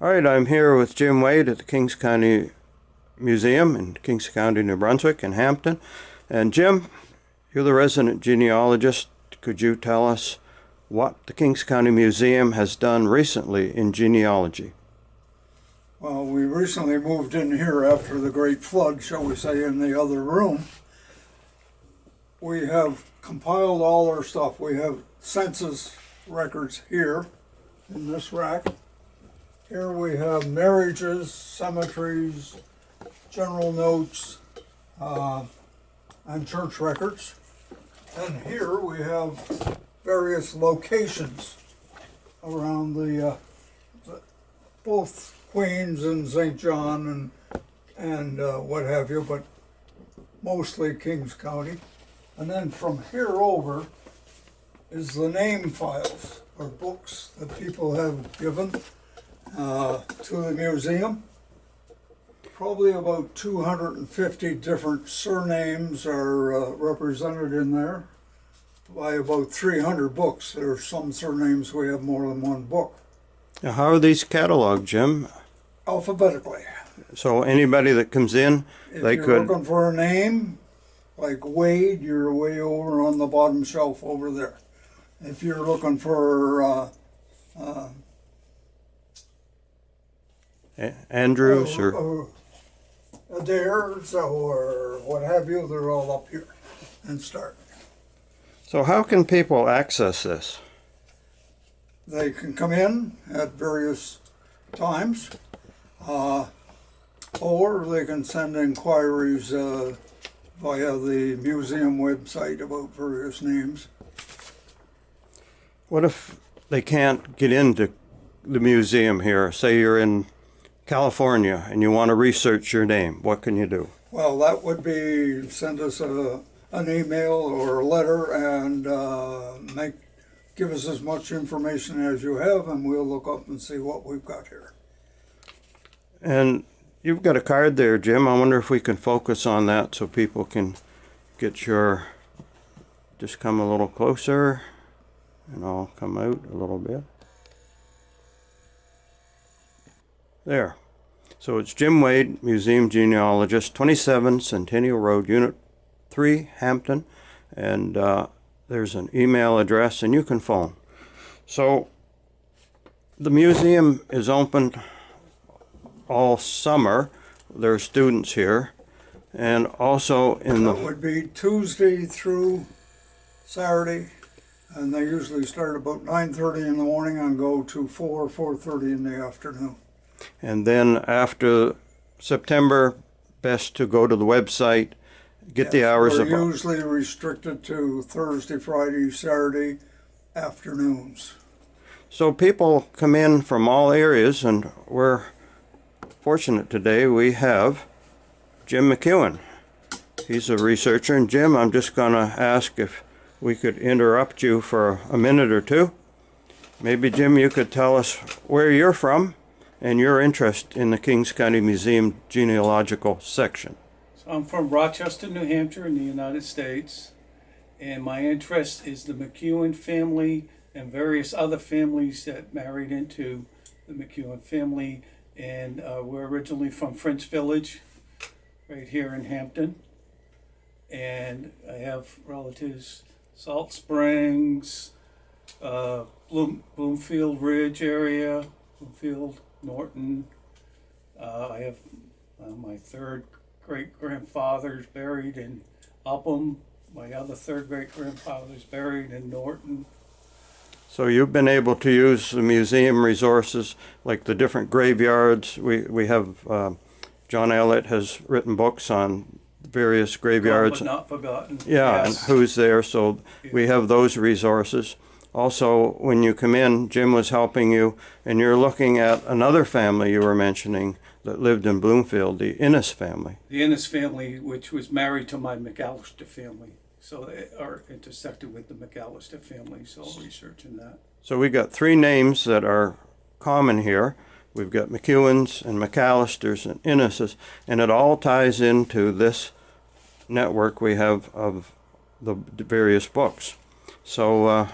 All right, I'm here with Jim Wade at the Kings County Museum in Kings County, New Brunswick, in Hampton. And Jim, you're the resident genealogist. Could you tell us what the Kings County Museum has done recently in genealogy? Well, we recently moved in here after the Great Flood, shall we say, in the other room. We have compiled all our stuff. We have census records here in this rack. Here we have marriages, cemeteries, general notes, and church records. And here we have various locations around the both Queens and St. John and what have you, but mostly Kings County. And then from here over is the name files or books that people have given to the museum. Probably about 250 different surnames are represented in there by about 300 books. There are some surnames we have more than one book. Now, how are these cataloged, Jim? Alphabetically. So anybody that comes in, If they you're could... looking for a name, like Wade, you're way over on the bottom shelf over there. If you're looking for Andrews or Adair's or what have you, they're all up here and start. So how can people access this? They can come in at various times, or they can send inquiries via the museum website about various names. What if they can't get into the museum here? Say you're in California and you want to research your name. What can you do? Well, that would be send us an email or a letter and give us as much information as you have, and we'll look up and see what we've got here. And you've got a card there, Jim. I wonder if we can focus on that so people can get your... Just come a little closer, and I'll come out a little bit. There. So it's Jim Wade, Museum Genealogist, 27 Centennial Road, Unit 3, Hampton. And there's an email address, and you can phone. So the museum is open all summer. There are students here. And also in the... That would be Tuesday through Saturday. And they usually start about 9:30 in the morning and go to 4:30 in the afternoon. And then after September, best to go to the website, get the hours of... We're usually restricted to Thursday, Friday, Saturday afternoons. So people come in from all areas, and we're fortunate today. We have Jim McEwen. He's a researcher. And Jim, I'm just going to ask if we could interrupt you for a minute or two. Maybe, Jim, you could tell us where you're from and your interest in the Kings County Museum Genealogical section. So I'm from Rochester, New Hampshire in the United States, and my interest is the McEwen family and various other families that married into the McEwen family. And we're originally from French Village, right here in Hampton. And I have relatives, Salt Springs, Bloomfield Ridge area, Bloomfield, Norton. I have my third great-grandfather's buried in Upham. My other third great-grandfather's buried in Norton. So you've been able to use the museum resources, like the different graveyards. We have, John Elliott has written books on various graveyards. But not forgotten. Yeah, Yes. and who's there, so we have those resources. Also, when you come in, Jim was helping you, and you're looking at another family you were mentioning that lived in Bloomfield, the Innes family. The Innes family, which was married to my McAllister family. So they are intersected with the McAllister family, so I'm researching that. So we got three names that are common here. We've got McEwens and McAllisters and Inneses, and it all ties into this network we have of the various books. So,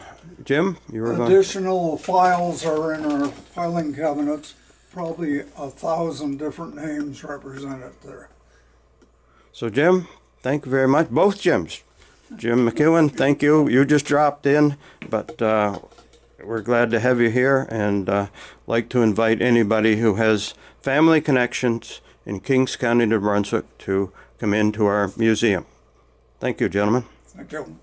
Jim, you were going... Additional files are in our filing cabinets probably 1,000 different names represented there. So Jim, thank you very much. Both Jims. Jim McEwen, thank you. You just dropped in, but we're glad to have you here, and like to invite anybody who has family connections in Kings County, New Brunswick to come into our museum. Thank you, gentlemen. Thank you.